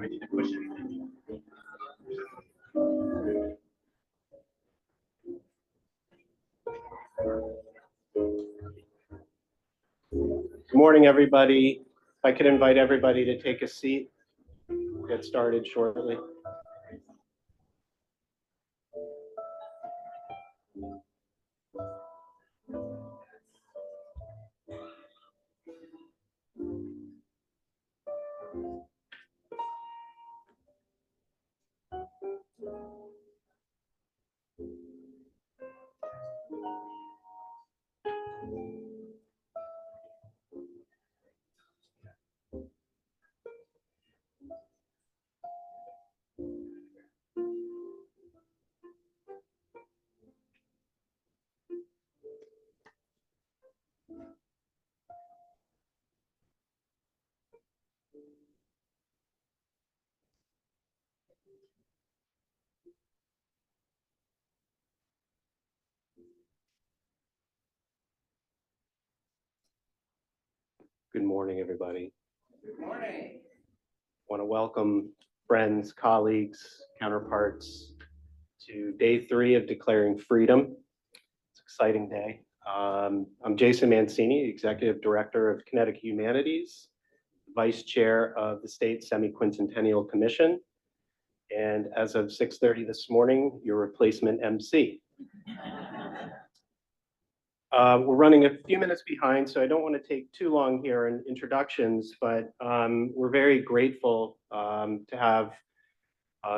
I need to push it. Good morning, everybody. If I could invite everybody to take a seat. We'll get started shortly. Good morning, everybody. Good morning. I want to welcome friends, colleagues, counterparts to day 3 of Declaring Freedom. It's an exciting day. I'm Jason Mancini, Executive Director of Kinetic Humanities, Vice Chair of the State Semi-Quincentennial Commission, and as of 6:30 this morning, your replacement MC. We're running a few minutes behind, so I don't want to take too long here in introductions, but we're very grateful to have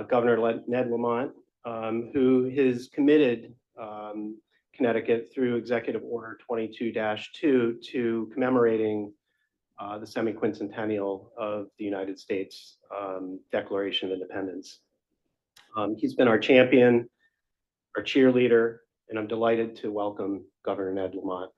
Governor Ned Lamont, who has committed Connecticut through Executive Order 22-2 to commemorating the semi-quincentennial of the United States Declaration of Independence. He's been our champion, our cheerleader, and I'm delighted to welcome Governor Ned Lamont.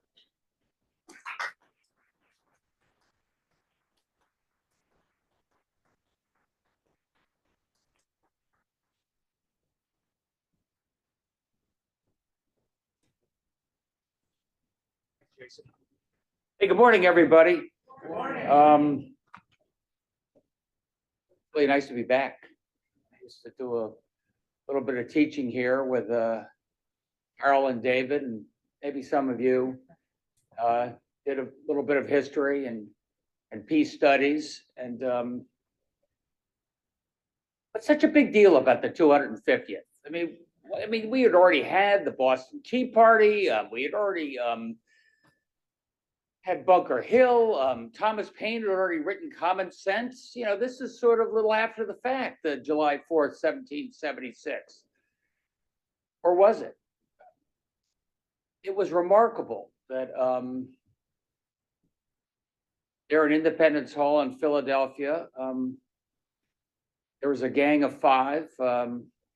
Hey, good morning, everybody. Good morning. Really nice to be back. I used to do a little bit of teaching here with Carol and David, and maybe some of you did a little bit of history and peace studies. And what's such a big deal about the 250th? I mean, we had already had the Boston Tea Party. We had already had Bunker Hill. Thomas Paine had already written Common Sense. You know, this is sort of a little after the fact, the July 4th, 1776. Or was it? It was remarkable that there in Independence Hall in Philadelphia, there was a gang of 5,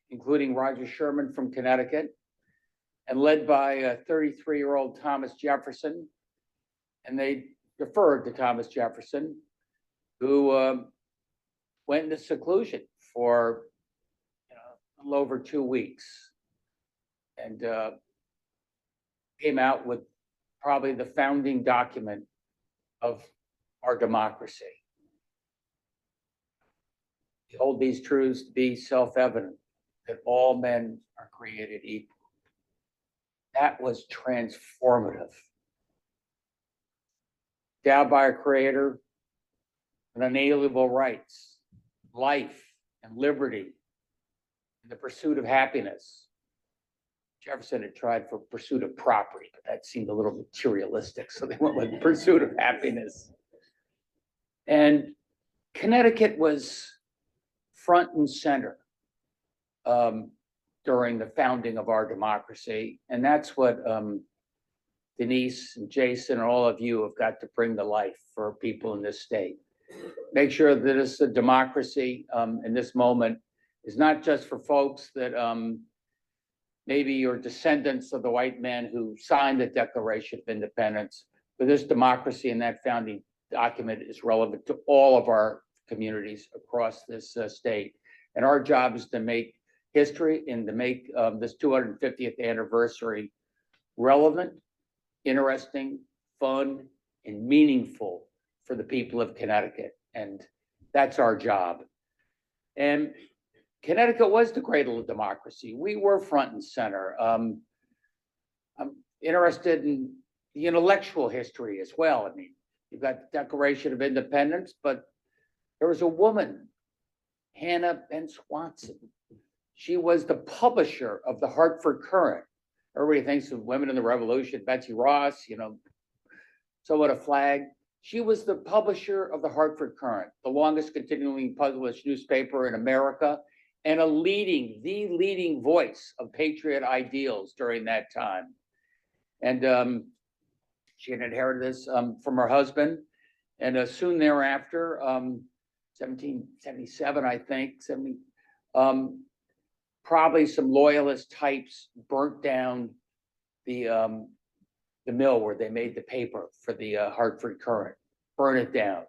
including Roger Sherman from Connecticut, and led by a 33-year-old Thomas Jefferson. And they deferred to Thomas Jefferson, who went into seclusion for a little over 2 weeks, and came out with probably the founding document of our democracy. We hold these truths to be self-evident, that all men are created equal. That was transformative. Endowed by our Creator with unalienable rights, life and liberty, and the pursuit of happiness. Jefferson had tried for pursuit of property, but that seemed a little materialistic, so they went with pursuit of happiness. And Connecticut was front and center during the founding of our democracy, and that's what Denise and Jason and all of you have got to bring to life for people in this state. Make sure that it's a democracy in this moment is not just for folks that maybe you're descendants of the white men who signed the Declaration of Independence, but this democracy and that founding document is relevant to all of our communities across this state. And our job is to make history and to make this 250th anniversary relevant, interesting, fun, and meaningful for the people of Connecticut. And that's our job. And Connecticut was the cradle of democracy. We were front and center. I'm interested in the intellectual history as well. I mean, you've got the Declaration of Independence, but there was a woman, Hannah Ben Swanson. She was the publisher of the Hartford Courant. Everybody thinks of women in the Revolution, Betsy Ross, somewhat a flag. She was the publisher of the Hartford Courant, the longest continuing published newspaper in America, and the leading voice of patriot ideals during that time. And she had inherited this from her husband. And soon thereafter, 1777, I think, probably some loyalist types burnt down the mill where they made the paper for the Hartford Courant, burn it down.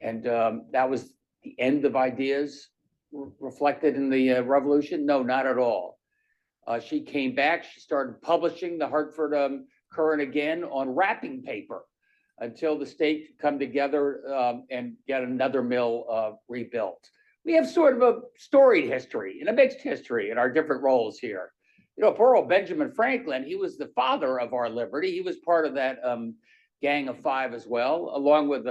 And that was the end of ideas reflected in the revolution? No, not at all. She came back, she started publishing the Hartford Courant again on wrapping paper until the state could come together and get another mill rebuilt. We have sort of a storied history and a mixed history in our different roles here. Poor old Benjamin Franklin, he was the father of our liberty. He was part of that gang of five as well, along with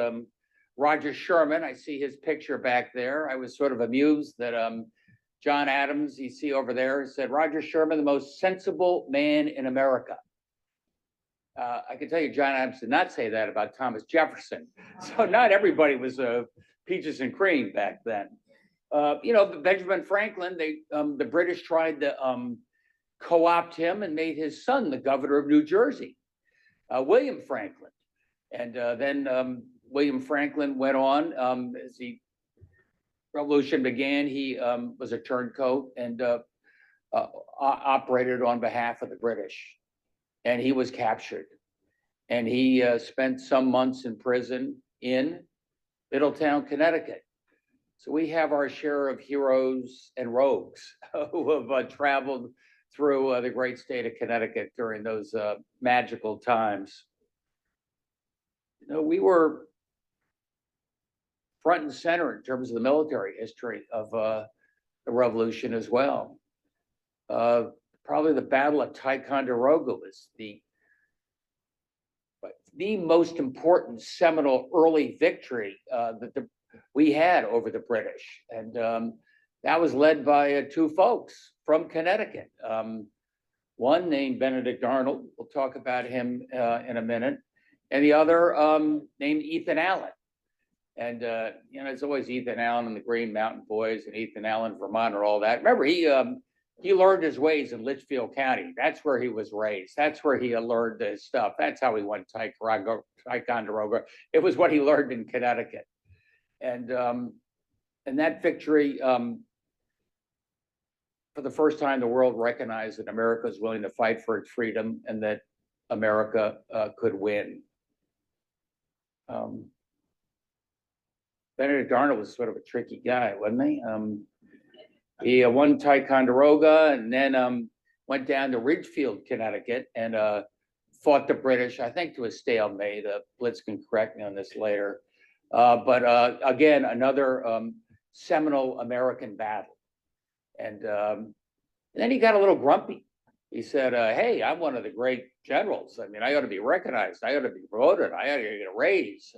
Roger Sherman. I see his picture back there. I was sort of amused that John Adams, you see over there, said, Roger Sherman, the most sensible man in America. I can tell you, John Adams did not say that about Thomas Jefferson. So not everybody was peaches and cream back then. Benjamin Franklin, the British tried to co-opt him and made his son the governor of New Jersey, William Franklin. And then William Franklin went on as the revolution began. He was a turncoat and operated on behalf of the British. And he was captured. And he spent some months in prison in Middletown, Connecticut. So we have our share of heroes and rogues who have traveled through the great state of Connecticut during those magical times. We were front and center in terms of the military history of the revolution as well. Probably the Battle of Ticonderoga was the most important seminal early victory that we had over the British. And that was led by two folks from Connecticut. One named Benedict Arnold, we'll talk about him in a minute, and the other named Ethan Allen. And it's always Ethan Allen and the Green Mountain Boys and Ethan Allen, Vermont, and all that. Remember, he learned his ways in Litchfield County. That's where he was raised. That's where he learned his stuff. That's how he won Ticonderoga. It was what he learned in Connecticut. And that victory, for the first time, the world recognized that America was willing to fight for its freedom and that America could win. Benedict Arnold was sort of a tricky guy, wasn't he? He won Ticonderoga and then went down to Ridgefield, Connecticut, and fought the British, I think, to a stalemate. Blitz can correct me on this later. But again, another seminal American battle. And then he got a little grumpy. He said, hey, I'm one of the great generals. I mean, I ought to be recognized. I ought to be promoted. I ought to get a raise.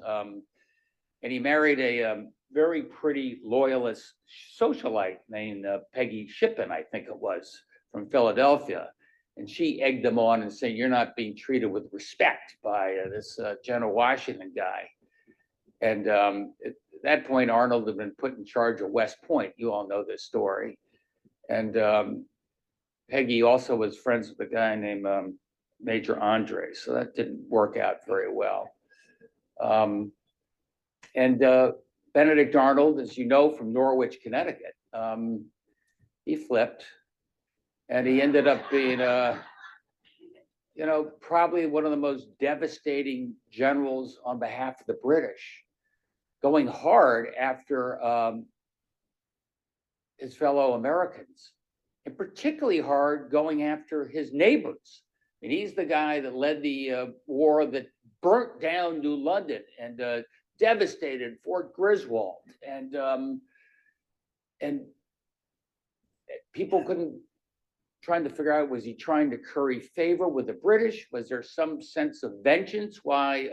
And he married a very pretty loyalist socialite named Peggy Shippen, I think it was, from Philadelphia. And she egged him on and saying, you're not being treated with respect by this General Washington guy. And at that point, Arnold had been put in charge of West Point. You all know this story. And Peggy also was friends with a guy named Major Andre. So that didn't work out very well. And Benedict Arnold, as you know, from Norwich, Connecticut, he flipped. And he ended up being, probably one of the most devastating generals on behalf of the British, going hard after his fellow Americans, and particularly hard going after his neighbors. And he's the guy that led the war that burnt down New London and devastated Fort Griswold. And and people couldn't trying to figure out, was he trying to curry favor with the British? Was there some sense of vengeance? Why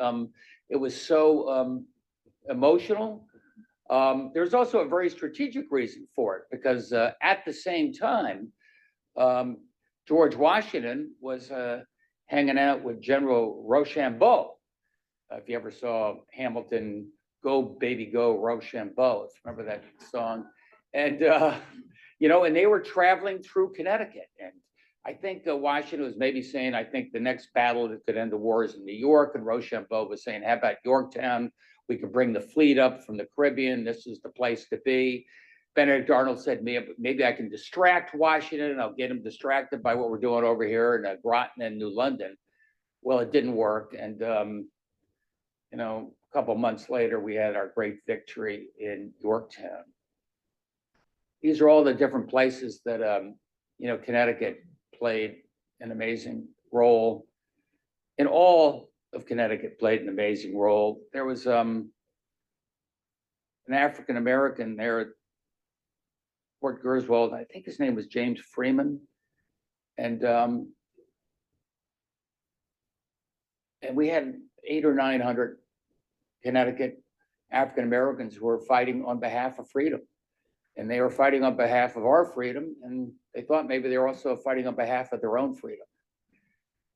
it was so emotional? There's also a very strategic reason for it, because at the same time, George Washington was hanging out with General Rochambeau. If you ever saw Hamilton, Go Baby Go Rochambeau, remember that song? And you know, and they were traveling through Connecticut, and I think Washington was maybe saying, I think the next battle that could end the war is in New York, and Rochambeau was saying, how about Yorktown? We could bring the fleet up from the Caribbean. This is the place to be. Benedict Arnold said, maybe I can distract Washington, and I'll get him distracted by what we're doing over here in Groton and New London. Well, it didn't work, and you know, a couple months later, we had our great victory in Yorktown. These are all the different places that, you know, Connecticut played an amazing role. In all of Connecticut played an amazing role. There was an African-American there at Fort Griswold. I think his name was James Freeman. And we had 800 or 900 Connecticut African-Americans who were fighting on behalf of freedom. And they were fighting on behalf of our freedom, and they thought maybe they were also fighting on behalf of their own freedom.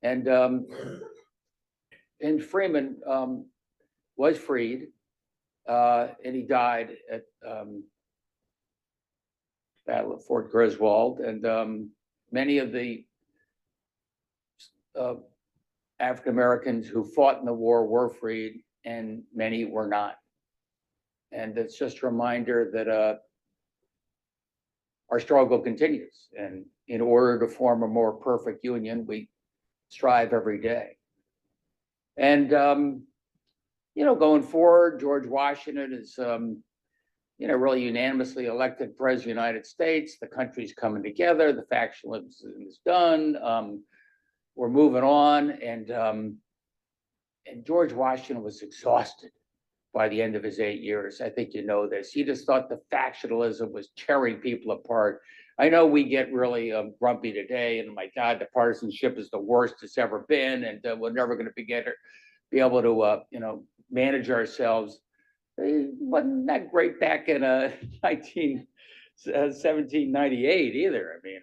And Freeman was freed, and he died at Battle of Fort Griswold. And many of the African Americans who fought in the war were freed, and many were not. And it's just a reminder that our struggle continues, and in order to form a more perfect union, we strive every day. And you know, going forward, George Washington is you know, really unanimously elected president of the United States. The country's coming together. The factionalism is done. We're moving on, and George Washington was exhausted by the end of his 8 years. I think you know this. He just thought the factionalism was tearing people apart. I know we get really grumpy today, and my God, the partisanship is the worst it's ever been, and we're never going to be able to you know, manage ourselves. It wasn't that great back in 1798 either. I mean,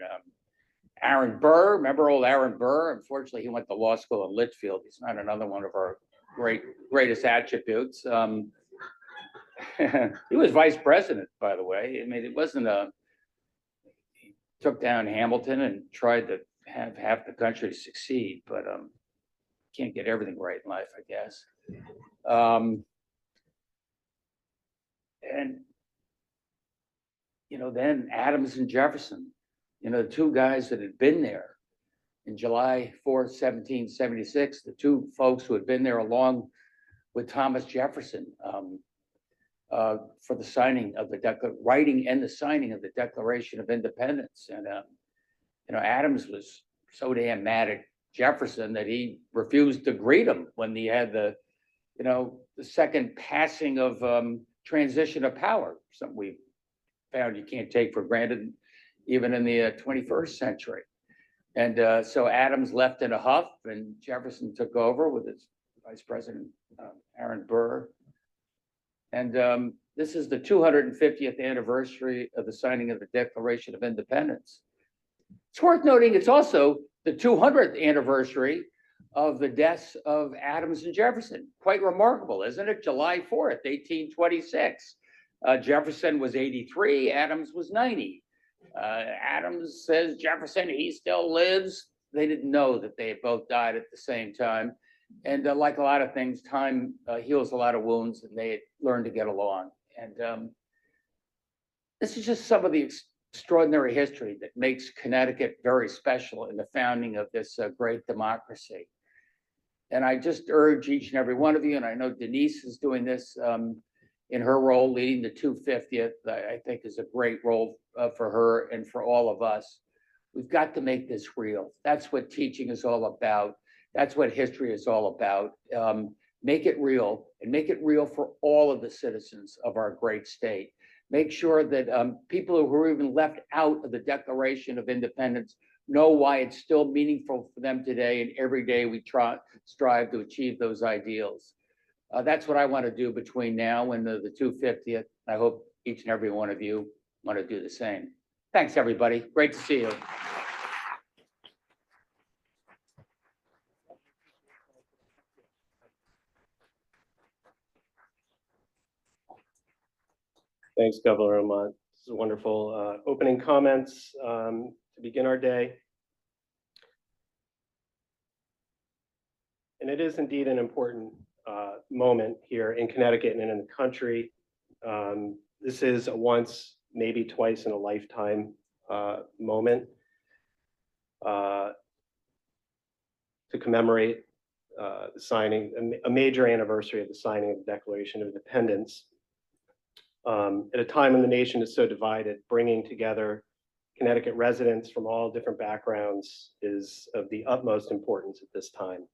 Aaron Burr, remember old Aaron Burr? Unfortunately, he went to law school in Litchfield. He's not another one of our greatest attributes. He was vice president, by the way. I mean, it wasn't he took down Hamilton and tried to have half the country succeed, but can't get everything right in life, I guess. And you know, then Adams and Jefferson, you know, the two guys that had been there in July 4th, 1776, the two folks who had been there along with Thomas Jefferson for the signing of the writing and the signing of the Declaration of Independence. And you know, Adams was so damn mad at Jefferson that he refused to greet him when he had the, you know, the second passing of transition of power, something we found you can't take for granted even in the 21st century. And so Adams left in a huff, and Jefferson took over with his vice president, Aaron Burr. And this is the 250th anniversary of the signing of the Declaration of Independence. It's worth noting it's also the 200th anniversary of the deaths of Adams and Jefferson. Quite remarkable, isn't it? July 4th, 1826. Jefferson was 83, Adams was 90. Adams says Jefferson, he still lives. They didn't know that they had both died at the same time. And like a lot of things, time heals a lot of wounds, and they had learned to get along. And this is just some of the extraordinary history that makes Connecticut very special in the founding of this great democracy. And I just urge each and every one of you, and I know Denise is doing this in her role, leading the 250th, I think is a great role for her and for all of us. We've got to make this real. That's what teaching is all about. That's what history is all about. Make it real, and make it real for all of the citizens of our great state. Make sure that people who are even left out of the Declaration of Independence know why it's still meaningful for them today, and every day we strive to achieve those ideals. That's what I want to do between now and the 250th. I hope each and every one of you want to do the same. Thanks, everybody. Great to see you. Thanks, Governor Lamont. This is wonderful opening comments to begin our day. And it is indeed an important moment here in Connecticut and in the country. This is a once, maybe twice in a lifetime moment to commemorate the signing, a major anniversary of the signing of the Declaration of Independence. At a time when the nation is so divided, bringing together Connecticut residents from all different backgrounds is of the utmost importance at this time.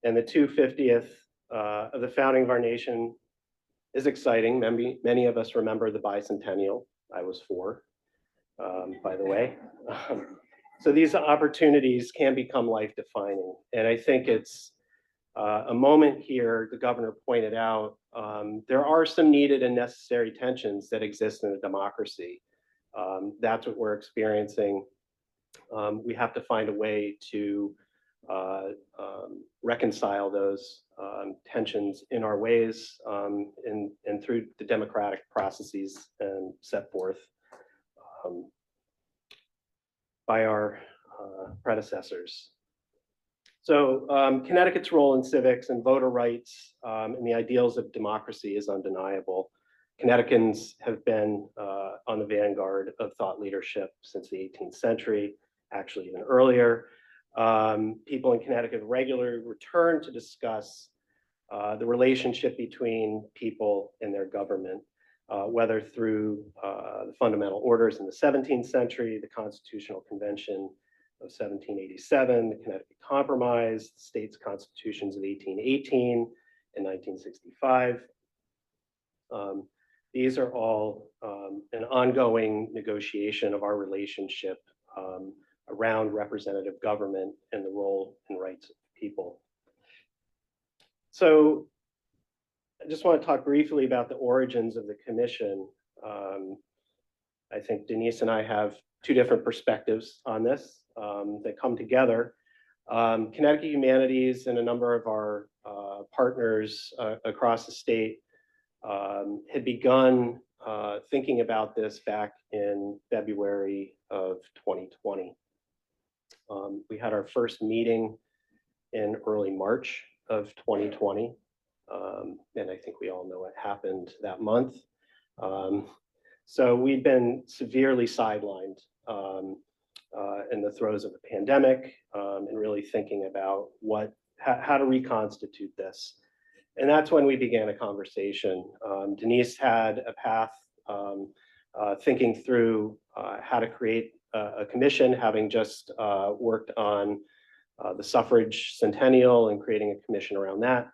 And the 250th of the founding of our nation is exciting. Many of us remember the bicentennial. I was 4, by the way. So these opportunities can become life-defining. And I think it's a moment here, the governor pointed out, there are some needed and necessary tensions that exist in a democracy. That's what we're experiencing. We have to find a way to reconcile those tensions in our ways and through the democratic processes set forth by our predecessors. So Connecticut's role in civics and voter rights and the ideals of democracy is undeniable. Connecticutans have been on the vanguard of thought leadership since the 18th century, actually even earlier. People in Connecticut regularly return to discuss the relationship between people and their government, whether through the fundamental orders in the 17th century, the Constitutional Convention of 1787, the Connecticut Compromise, the state's constitutions of 1818 and 1965. These are all an ongoing negotiation of our relationship around representative government and the role and rights of people. So I just want to talk briefly about the origins of the commission. I think Denise and I have 2 different perspectives on this that come together. Connecticut Humanities and a number of our partners across the state had begun thinking about this back in February of 2020. We had our first meeting in early March of 2020. And I think we all know what happened that month. So we've been severely sidelined in the throes of the pandemic and really thinking about how to reconstitute this. And that's when we began a conversation. Denise had a path thinking through how to create a commission, having just worked on the suffrage centennial and creating a commission around that.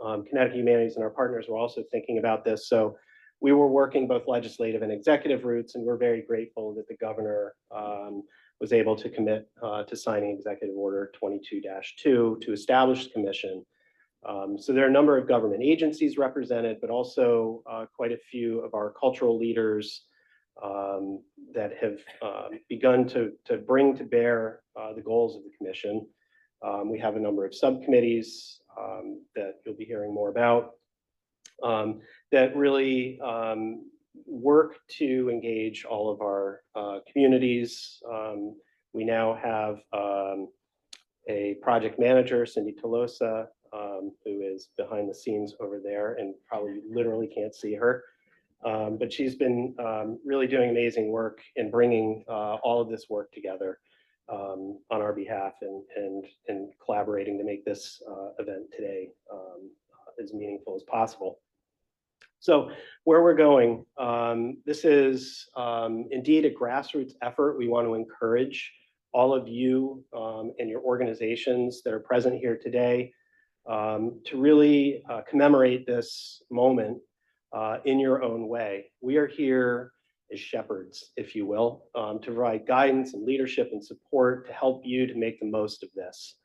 Connecticut Humanities and our partners were also thinking about this. So we were working both legislative and executive routes, and we're very grateful that the governor was able to commit to signing Executive Order 22-2 to establish the commission. So there are a number of government agencies represented, but also quite a few of our cultural leaders that have begun to bring to bear the goals of the commission. We have a number of subcommittees that you'll be hearing more about that really work to engage all of our communities. We now have a project manager, Cindy Tolosa, who is behind the scenes over there and probably literally can't see her. But she's been really doing amazing work in bringing all of this work together on our behalf and collaborating to make this event today as meaningful as possible. So where we're going, this is indeed a grassroots effort. We want to encourage all of you and your organizations that are present here today to really commemorate this moment in your own way. We are here as shepherds, if you will, to provide guidance and leadership and support to help you to make the most of this.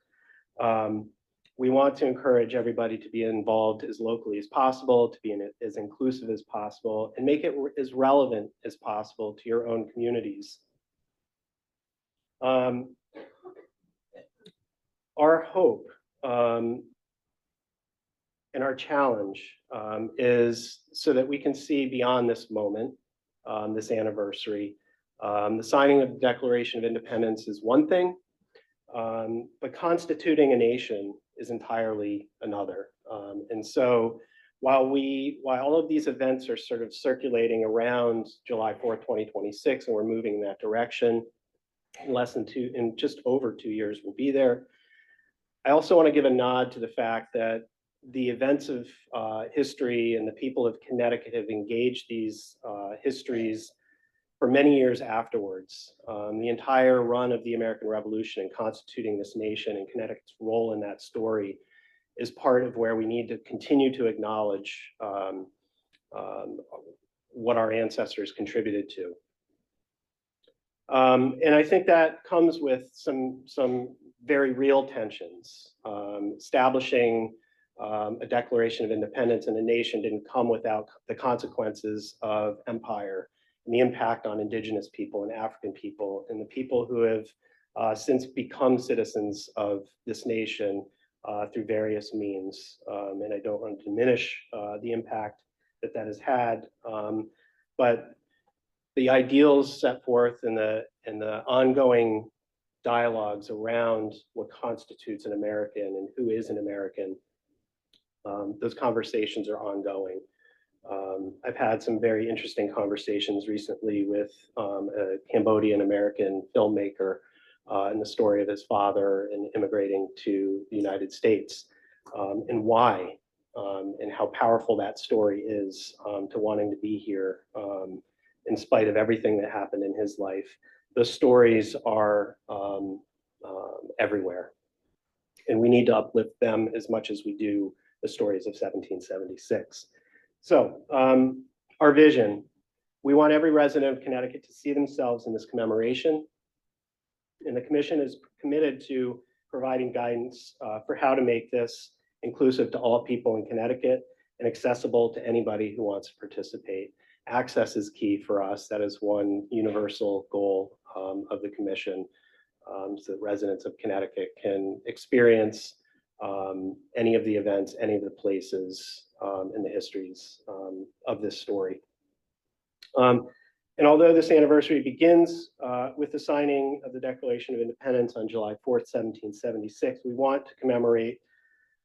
We want to encourage everybody to be involved as locally as possible, to be as inclusive as possible, and make it as relevant as possible to your own communities. Our hope and our challenge is so that we can see beyond this moment, this anniversary. The signing of the Declaration of Independence is one thing, but constituting a nation is entirely another. And so while all of these events are sort of circulating around July 4th, 2026, and we're moving in that direction, in just over 2 years we'll be there. I also want to give a nod to the fact that the events of history and the people of Connecticut have engaged these histories for many years afterwards. The entire run of the American Revolution and constituting this nation and Connecticut's role in that story is part of where we need to continue to acknowledge what our ancestors contributed to. And I think that comes with some very real tensions. Establishing a Declaration of Independence in a nation didn't come without the consequences of empire and the impact on indigenous people and African people and the people who have since become citizens of this nation through various means. And I don't want to diminish the impact that that has had, but the ideals set forth in the ongoing dialogues around what constitutes an American and who is an American, those conversations are ongoing. I've had some very interesting conversations recently with a Cambodian American filmmaker and the story of his father and immigrating to the United States, and why, and how powerful that story is to wanting to be here in spite of everything that happened in his life. The stories are everywhere, and we need to uplift them as much as we do the stories of 1776. So our vision, we want every resident of Connecticut to see themselves in this commemoration, and the commission is committed to providing guidance for how to make this inclusive to all people in Connecticut and accessible to anybody who wants to participate. Access is key for us. That is one universal goal of the commission, so that residents of Connecticut can experience any of the events, any of the places, and the histories of this story. And although this anniversary begins with the signing of the Declaration of Independence on July 4th, 1776, we want to commemorate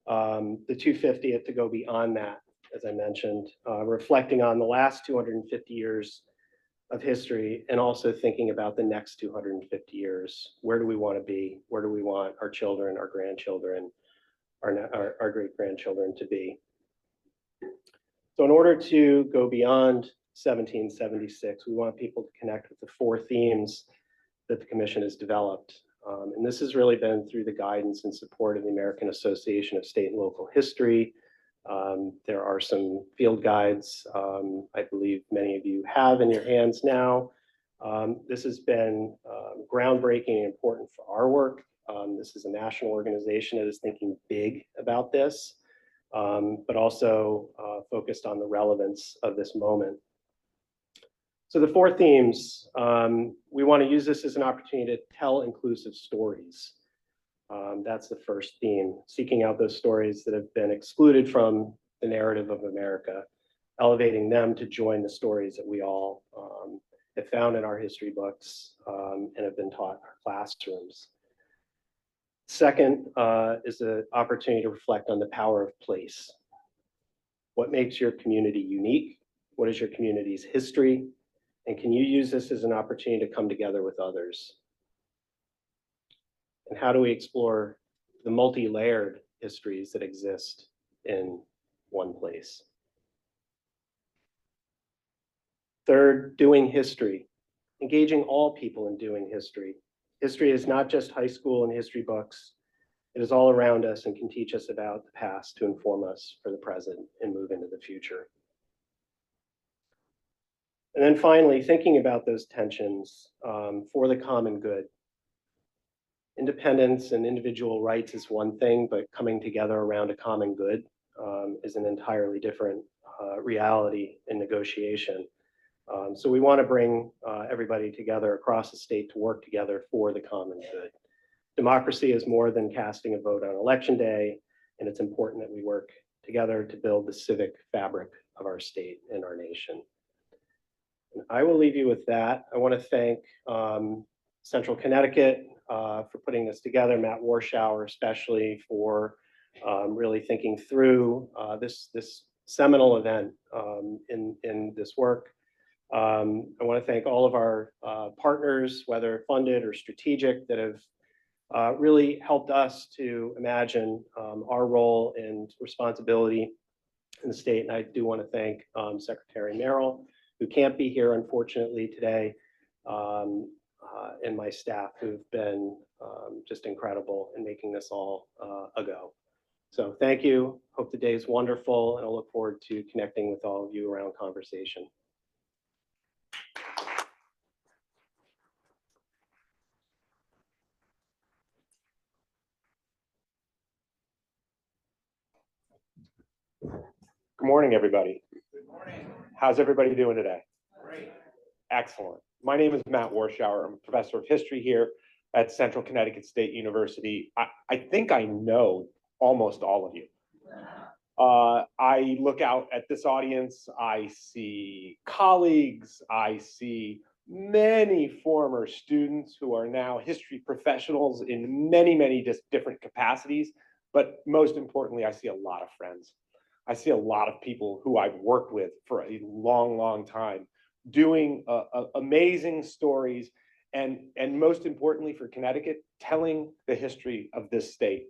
the 250th to go beyond that, as I mentioned, reflecting on the last 250 years of history and also thinking about the next 250 years. Where do we want to be? Where do we want our children, our grandchildren, our great-grandchildren to be? So in order to go beyond 1776, we want people to connect with the 4 themes that the commission has developed. And this has really been through the guidance and support of the American Association of State and Local History. There are some field guides I believe many of you have in your hands now. This has been groundbreaking and important for our work. This is a national organization that is thinking big about this, but also focused on the relevance of this moment. So the 4 themes, we want to use this as an opportunity to tell inclusive stories. That's the first theme, seeking out those stories that have been excluded from the narrative of America, elevating them to join the stories that we all have found in our history books and have been taught in our classrooms. Second is the opportunity to reflect on the power of place. What makes your community unique? What is your community's history? And can you use this as an opportunity to come together with others? And how do we explore the multi-layered histories that exist in one place? Third, doing history, engaging all people in doing history. History is not just high school and history books. It is all around us and can teach us about the past to inform us for the present and move into the future. And then finally, thinking about those tensions for the common good. Independence and individual rights is one thing, but coming together around a common good is an entirely different reality in negotiation. So we want to bring everybody together across the state to work together for the common good. Democracy is more than casting a vote on election day, and it's important that we work together to build the civic fabric of our state and our nation. And I will leave you with that. I want to thank Central Connecticut for putting this together, Matt Warschauer especially for really thinking through this seminal event in this work. I want to thank all of our partners, whether funded or strategic, that have really helped us to imagine our role and responsibility in the state. And I do want to thank Secretary Merrill, who can't be here unfortunately today, and my staff who've been just incredible in making this all a go. So thank you. Hope the day is wonderful, and I'll look forward to connecting with all of you around conversation. Good morning, everybody. Good morning. How's everybody doing today? Great. Excellent. My name is Matt Warschauer. I'm a professor of history here at Central Connecticut State University. I think I know almost all of you. I look out at this audience, I see colleagues, I see many former students who are now history professionals in many different capacities, but most importantly, I see a lot of friends. I see a lot of people who I've worked with for a long time, doing amazing stories, and most importantly for Connecticut, telling the history of this state.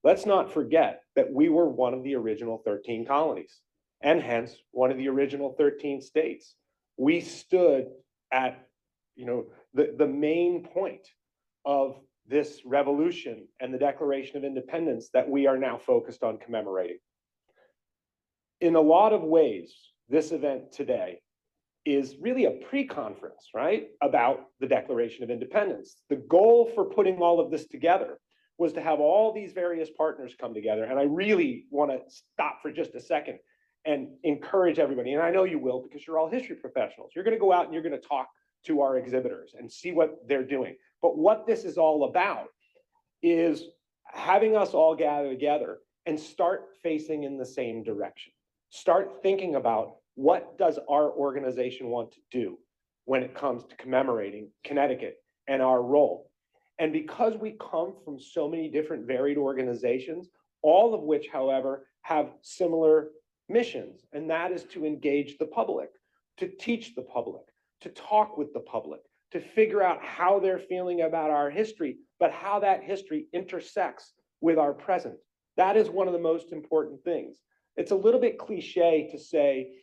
Let's not forget that we were one of the original 13 colonies, and hence one of the original 13 states. We stood at, the main point of this revolution and the Declaration of Independence that we are now focused on commemorating. In a lot of ways, this event today is really a pre-conference, right, about the Declaration of Independence. The goal for putting all of this together was to have all these various partners come together. And I really want to stop for just a second and encourage everybody. And I know you will, because you're all history professionals. You're going to go out and you're going to talk to our exhibitors and see what they're doing. But what this is all about is having us all gather together and start facing in the same direction. Start thinking about, what does our organization want to do when it comes to commemorating Connecticut and our role? And because we come from so many different varied organizations, all of which, however, have similar missions, and that is to engage the public, to teach the public, to talk with the public, to figure out how they're feeling about our history, but how that history intersects with our present. That is one of the most important things. It's a little bit cliche to say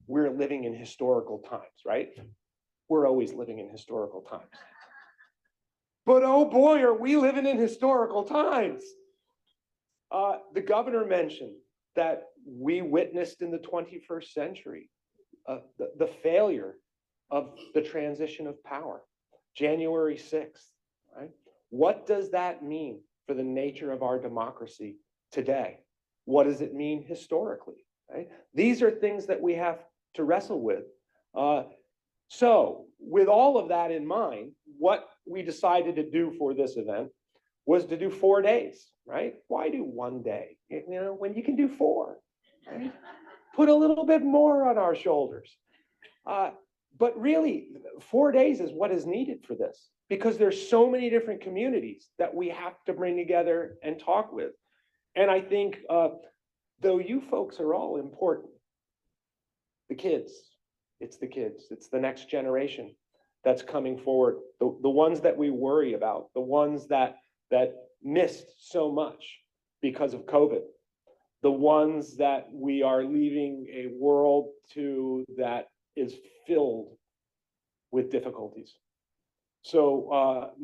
we're living in historical times, right? We're always living in historical times. But oh boy, are we living in historical times. The governor mentioned that we witnessed in the 21st century the failure of the transition of power, January 6th, right? What does that mean for the nature of our democracy today? What does it mean historically, right? These are things that we have to wrestle with. So with all of that in mind, what we decided to do for this event was to do 4 days, right? Why do 1 day, when you can do 4, right? Put a little bit more on our shoulders. But really, 4 days is what is needed for this, because there's so many different communities that we have to bring together and talk with. And I think, though you folks are all important, the kids, it's the next generation that's coming forward, the ones that we worry about, the ones that missed so much because of COVID, the ones that we are leaving a world to that is filled with difficulties. So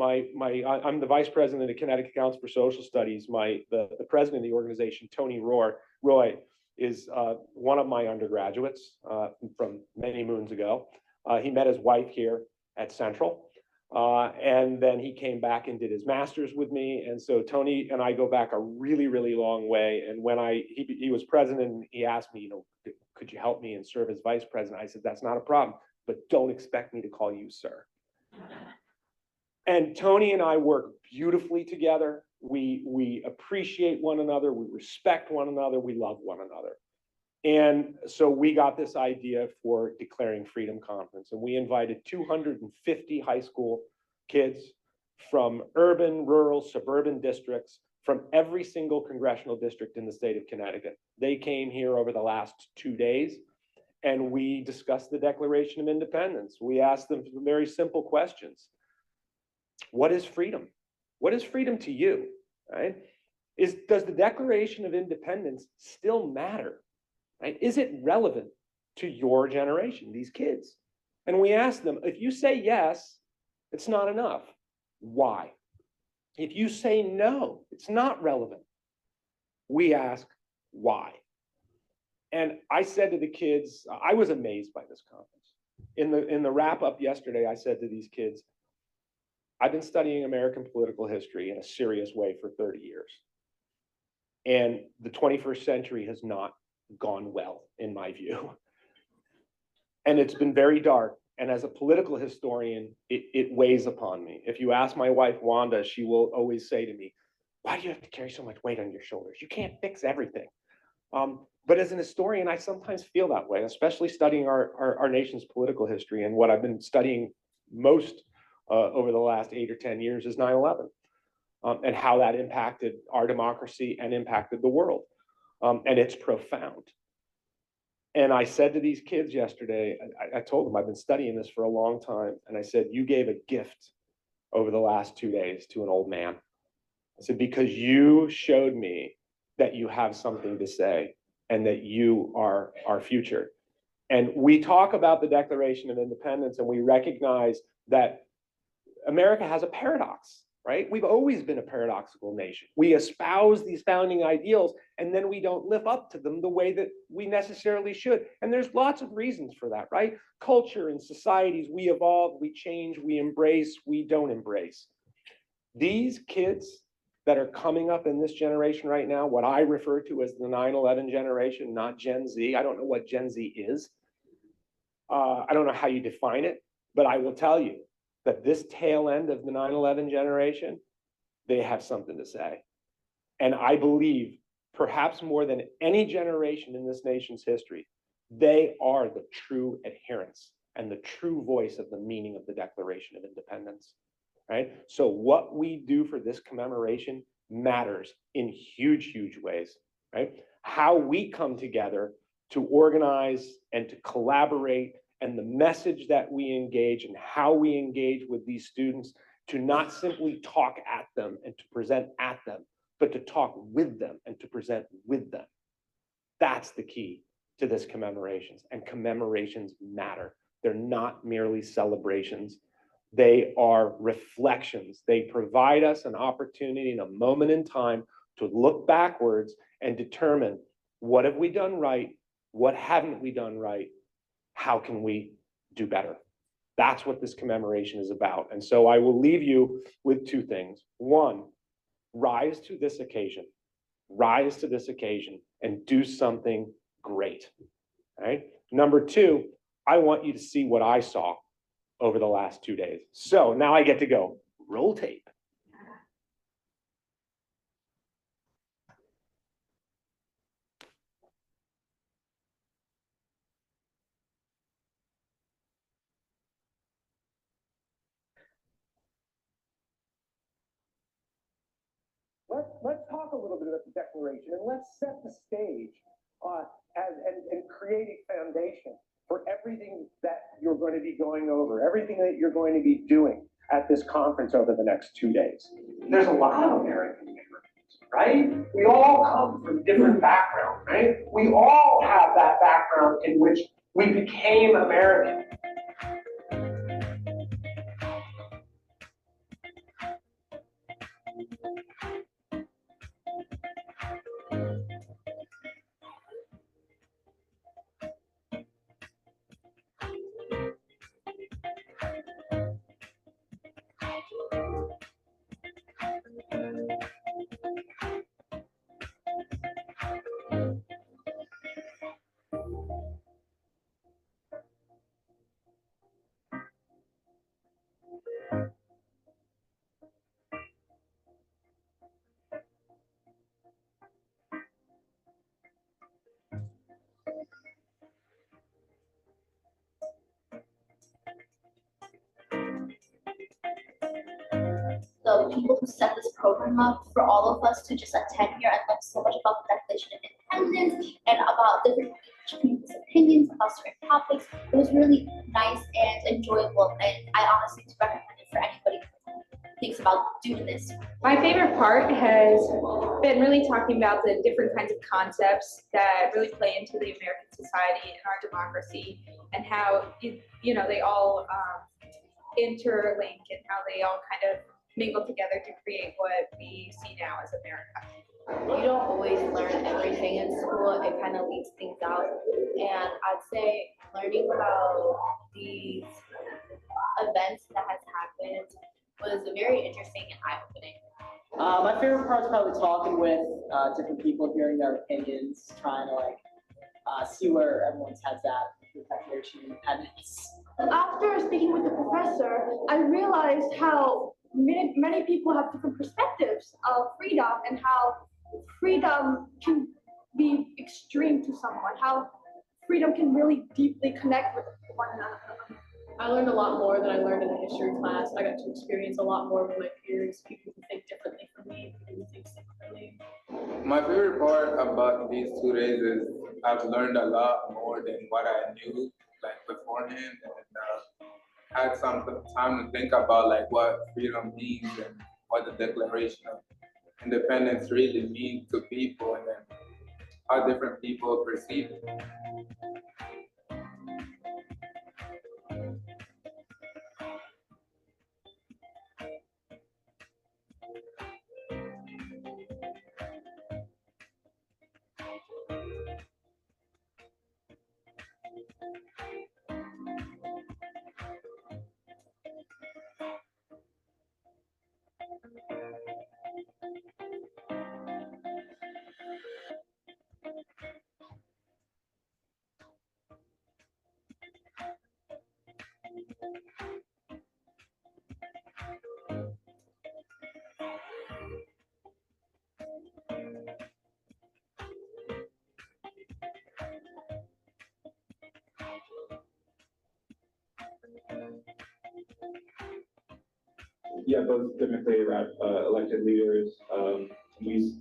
I'm the vice president of the Connecticut Council for Social Studies. The president of the organization, Tony Roy, is one of my undergraduates from many moons ago. He met his wife here at Central. And then he came back and did his master's with me. And so Tony and I go back a really, really long way. And when he was president, he asked me, could you help me and serve as vice president? I said, that's not a problem, but don't expect me to call you sir. And Tony and I work beautifully together. We appreciate one another. We respect one another. We love one another. And so we got this idea for declaring Freedom Conference, and we invited 250 high school kids from urban, rural, suburban districts from every single congressional district in the state of Connecticut. They came here over the last 2 days, and we discussed the Declaration of Independence. We asked them some very simple questions. What is freedom? What is freedom to you, right? Does the Declaration of Independence still matter? Right? Is it relevant to your generation, these kids? And we ask them, if you say yes, it's not enough. Why? If you say no, it's not relevant. We ask why. And I said to the kids, I was amazed by this conference. In the wrap up yesterday, I said to these kids, I've been studying American political history in a serious way for 30 years. And the 21st century has not gone well, in my view. And it's been very dark. And as a political historian, it weighs upon me. If you ask my wife, Wanda, she will always say to me, why do you have to carry so much weight on your shoulders? You can't fix everything. But as an historian, I sometimes feel that way, especially studying our nation's political history. And what I've been studying most over the last 8 or 10 years is 9/11 and how that impacted our democracy and impacted the world. And it's profound. And I said to these kids yesterday, I told them I've been studying this for a long time. And I said, you gave a gift over the last 2 days to an old man. I said, because you showed me that you have something to say and that you are our future. And we talk about the Declaration of Independence, and we recognize that America has a paradox. Right? We've always been a paradoxical nation. We espouse these founding ideals, and then we don't live up to them the way that we necessarily should. And there's lots of reasons for that, right? Culture and societies, we evolve, we change, we embrace, we don't embrace. These kids that are coming up in this generation right now, what I refer to as the 9/11 generation, not Gen Z. I don't know what Gen Z is. I don't know how you define it, but I will tell you that this tail end of the 9/11 generation, they have something to say. And I believe, perhaps more than any generation in this nation's history, they are the true adherents and the true voice of the meaning of the Declaration of Independence, right? So what we do for this commemoration matters in huge, huge ways, right? How we come together to organize and to collaborate, and the message that we engage and how we engage with these students, to not simply talk at them and to present at them, but to talk with them and to present with them. That's the key to this commemorations, and commemorations matter. They're not merely celebrations. They are reflections. They provide us an opportunity in a moment in time to look backwards and determine, what have we done right? What haven't we done right? How can we do better? That's what this commemoration is about. And so I will leave you with two things. One, rise to this occasion. Rise to this occasion and do something great. Right? Number two, I want you to see what I saw over the last 2 days. So now I get to go. Roll tape. Let's talk a little bit about the Declaration, and let's set the stage and create a foundation for everything that you're going to be going over, everything that you're going to be doing at this conference over the next 2 days. There's a lot of American immigrants, right? We all come from different backgrounds, right? We all have that background in which we became American. the people who set this program up for all of us to just attend here and learn so much about the Declaration of Independence and about different people's opinions about certain topics. It was really nice and enjoyable, and I honestly recommend it for anybody who thinks about doing this. My favorite part has been really talking about the different kinds of concepts that really play into the American society and our democracy, and how they all interlink and how they all kind of mingle together to create what we see now as America. You don't always learn everything in school. It kind of leaves things out. And I'd say learning about these events that has happened was very interesting and eye-opening. My favorite part is probably talking with different people, hearing their opinions, trying to see where everyone's head's at with the Declaration of Independence. After speaking with the professor, I realized how many people have different perspectives of freedom and how freedom can be extreme to someone, how freedom can really deeply connect with one another. I learned a lot more than I learned in a history class. I got to experience a lot more with my peers, people who think differently from me, people who think differently. My favorite part about these 2 days is I've learned a lot more than what I knew like beforehand, and had some time to think about like what freedom means and what the Declaration of Independence really means to people, and then how different people perceive it. Yeah, both typically elected leaders. We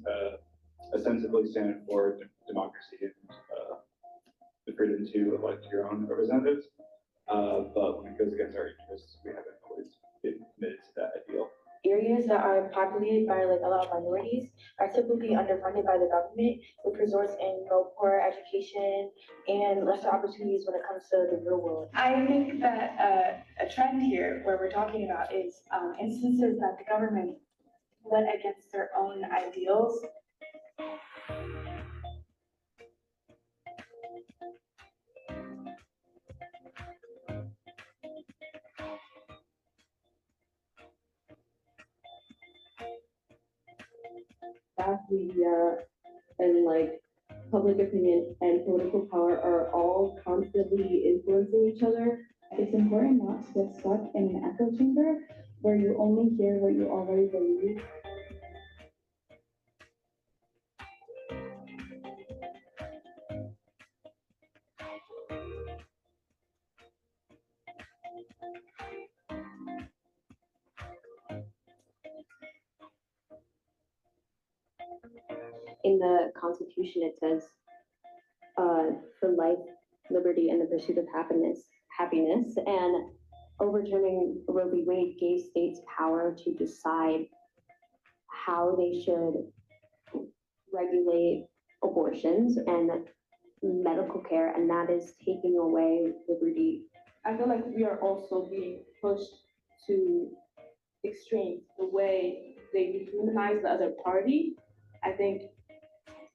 ostensibly stand for democracy and the freedom to elect your own representatives. But when it goes against our interests, we haven't always been committed to that ideal. Areas that are populated by a lot of minorities are typically underfunded by the government, which results in poor education and lesser opportunities when it comes to the real world. I think that a trend here where we're talking about is instances that the government went against their own ideals. Mass media and public opinion and political power are all constantly influencing each other. It's important not to get stuck in an echo chamber where you only hear what you already believe. In the Constitution, it says, for life, liberty, and the pursuit of happiness, and overturning Roe v. Wade gave states power to decide how they should regulate abortions and medical care, and that is taking away liberty. I feel like we are also being pushed to extremes, the way they dehumanize the other party. I think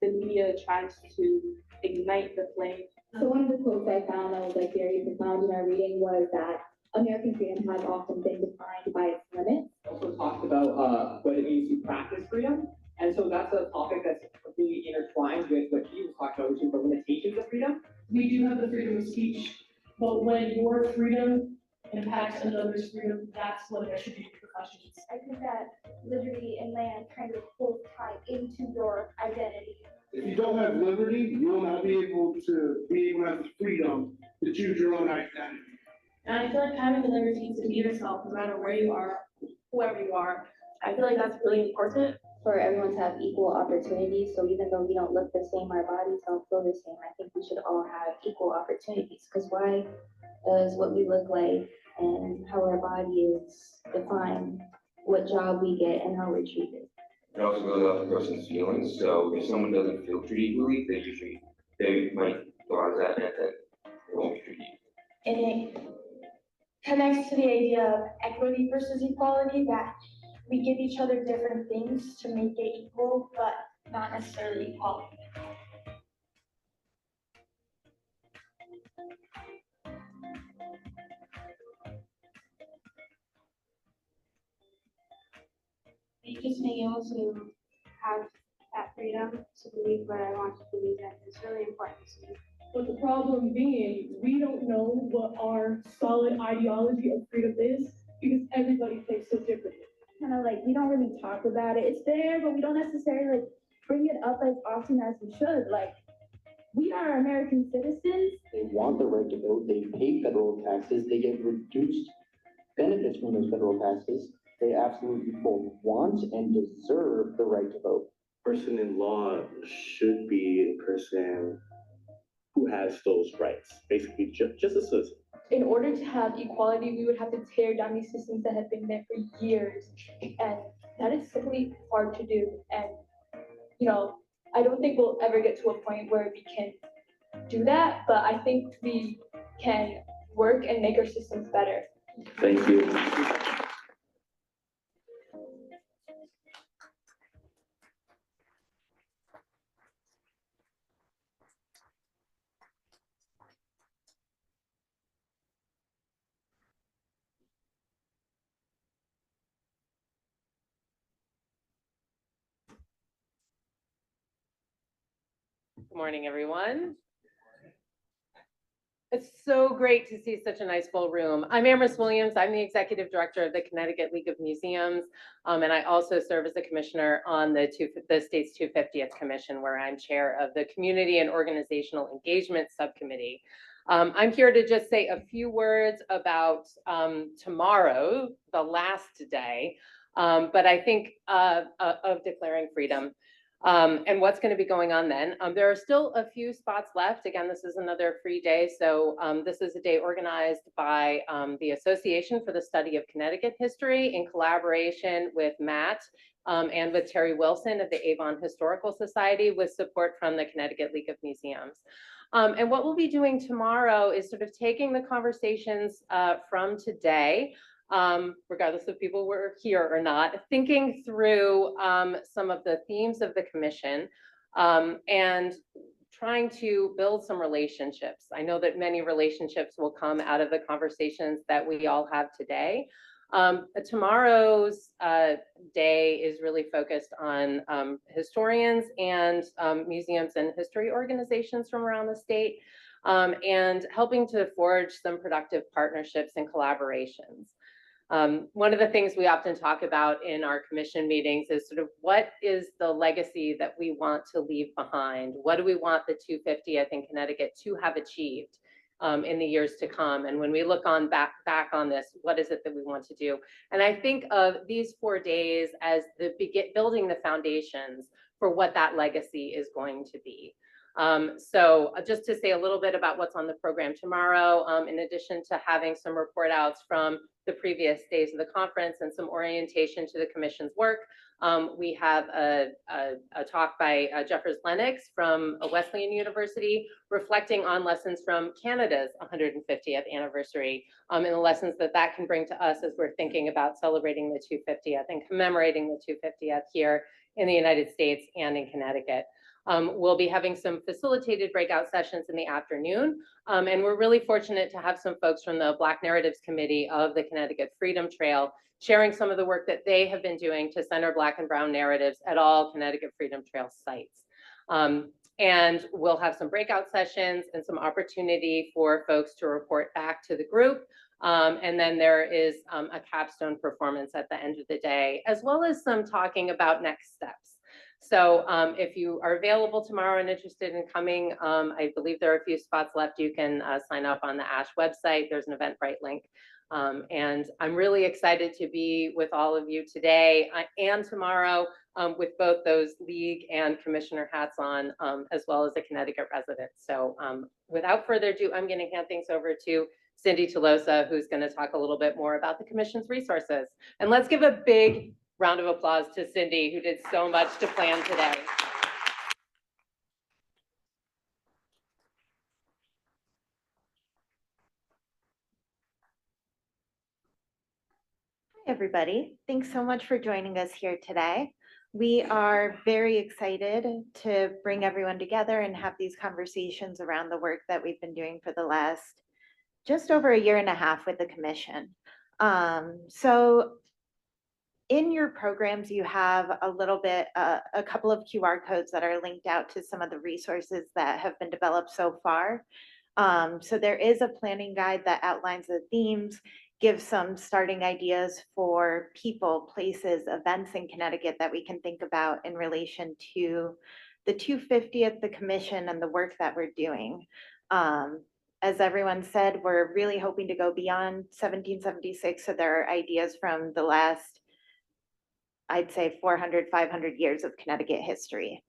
the media tries to ignite the flame. So one of the quotes I found that was very profound in our reading was that American freedom has often been defined by its limits. Also talked about what it means to practice freedom. And so that's a topic that's completely intertwined with what he was talking about, which is the limitations of freedom. We do have the freedom of speech, but when your freedom impacts another's freedom, that's when there should be repercussions. I think that liberty and land kind of both tie into your identity. If you don't have liberty, you will not be able to have the freedom to choose your own identity. And I feel like having the liberty to be yourself, no matter where you are, whoever you are, I feel like that's really important. For everyone to have equal opportunities, so even though we don't look the same, our bodies don't feel the same, I think we should all have equal opportunities, because why does what we look like and how our body is define what job we get and how we're treated? It also goes off the person's feelings, so if someone doesn't feel treated equally, they might go out that and then they won't be treated. And it connects to the idea of equity versus equality, that we give each other different things to make it equal, but not necessarily equality. Just being able to have that freedom to believe what I want to believe in is really important to me. But the problem being, we don't know what our solid ideology of freedom is because everybody thinks so differently. Kind of like, we don't really talk about it. It's there, but we don't necessarily like bring it up as often as we should. Like, we are American citizens. They want the right to vote. They pay federal taxes. They get reduced benefits from those federal taxes. They absolutely both want and deserve the right to vote. Person in law should be a person who has those rights, basically just a citizen. In order to have equality, we would have to tear down these systems that have been there for years. And that is simply hard to do. And, you know, I don't think we'll ever get to a point where we can do that, but I think we can work and make our systems better. Thank you. Good morning, everyone. It's so great to see such a nice full room. I'm Amherst Williams. I'm the Executive Director of the Connecticut League of Museums, and I also serve as a commissioner on the state's 250th Commission, where I'm chair of the Community and Organizational Engagement Subcommittee. I'm here to just say a few words about tomorrow, the last day, but I think of declaring freedom. And what's going to be going on then. There are still a few spots left. Again, this is another free day. So this is a day organized by the Association for the Study of Connecticut History in collaboration with Matt and with Terry Wilson of the Avon Historical Society, with support from the Connecticut League of Museums. And what we'll be doing tomorrow is sort of taking the conversations from today, regardless of people were here or not, thinking through some of the themes of the commission and trying to build some relationships. I know that many relationships will come out of the conversations that we all have today. Tomorrow's day is really focused on historians and museums and history organizations from around the state, and helping to forge some productive partnerships and collaborations. One of the things we often talk about in our commission meetings is sort of what is the legacy that we want to leave behind? What do we want the 250th in Connecticut to have achieved in the years to come? And when we look on back on this, what is it that we want to do? And I think of these 4 days as building the foundations for what that legacy is going to be. So just to say a little bit about what's on the program tomorrow, in addition to having some report outs from the previous days of the conference and some orientation to the commission's work, we have a talk by Jeffers Lennox from Wesleyan University, reflecting on lessons from Canada's 150th anniversary and the lessons that can bring to us as we're thinking about celebrating the 250th and commemorating the 250th here in the United States and in Connecticut. We'll be having some facilitated breakout sessions in the afternoon, and we're really fortunate to have some folks from the Black Narratives Committee of the Connecticut Freedom Trail sharing some of the work that they have been doing to center Black and Brown narratives at all Connecticut Freedom Trail sites. And we'll have some breakout sessions and some opportunity for folks to report back to the group. And then there is a capstone performance at the end of the day, as well as some talking about next steps. So if you are available tomorrow and interested in coming, I believe there are a few spots left. You can sign up on the ASH website. There's an Eventbrite link. And I'm really excited to be with all of you today and tomorrow with both those league and commissioner hats on, as well as a Connecticut resident. So without further ado, I'm going to hand things over to Cindy Tolosa, who's going to talk a little bit more about the commission's resources. And let's give a big round of applause to Cindy, who did so much to plan today. Hi, everybody. Thanks so much for joining us here today. We are very excited to bring everyone together and have these conversations around the work that we've been doing for the last just over a year and a half with the commission. So in your programs, you have a little bit, a couple of QR codes that are linked out to some of the resources that have been developed so far. So there is a planning guide that outlines the themes, gives some starting ideas for people, places, events in Connecticut that we can think about in relation to the 250th, the commission, and the work that we're doing. As everyone said, we're really hoping to go beyond 1776. So there are ideas from the last, I'd say 400, 500 years of Connecticut history.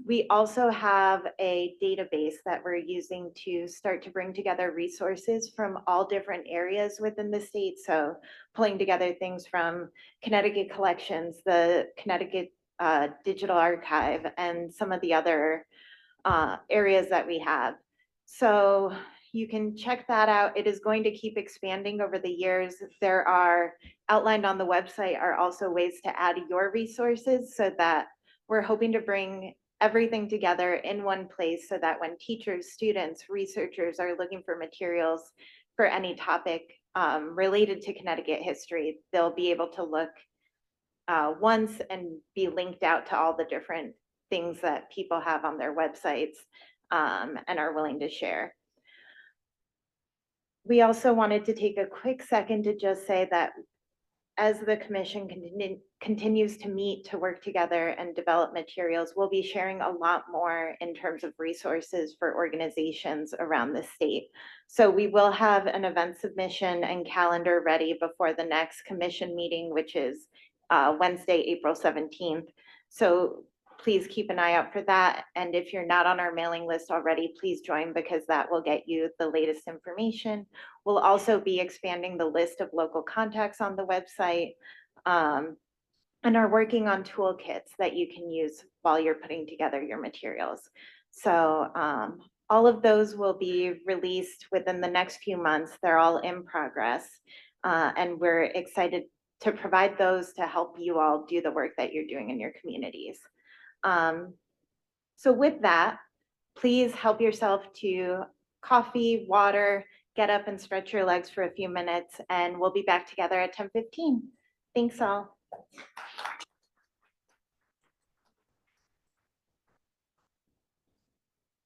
We also have a database that we're using to start to bring together resources from all different areas within the state. So pulling together things from Connecticut Collections, the Connecticut Digital Archive, and some of the other areas that we have. So you can check that out. It is going to keep expanding over the years. There are outlined on the website are also ways to add your resources, so that we're hoping to bring everything together in one place so that when teachers, students, researchers are looking for materials for any topic related to Connecticut history, they'll be able to look once and be linked out to all the different things that people have on their websites and are willing to share. We also wanted to take a quick second to just say that as the commission continues to meet to work together and develop materials, we'll be sharing a lot more in terms of resources for organizations around the state. So we will have an event submission and calendar ready before the next commission meeting, which is Wednesday, April 17th. So please keep an eye out for that. And if you're not on our mailing list already, please join, because that will get you the latest information. We'll also be expanding the list of local contacts on the website and are working on toolkits that you can use while you're putting together your materials. So all of those will be released within the next few months. They're all in progress. And we're excited to provide those to help you all do the work that you're doing in your communities. So with that, please help yourself to coffee, water, get up and stretch your legs for a few minutes, and we'll be back together at 10:15. Thanks all.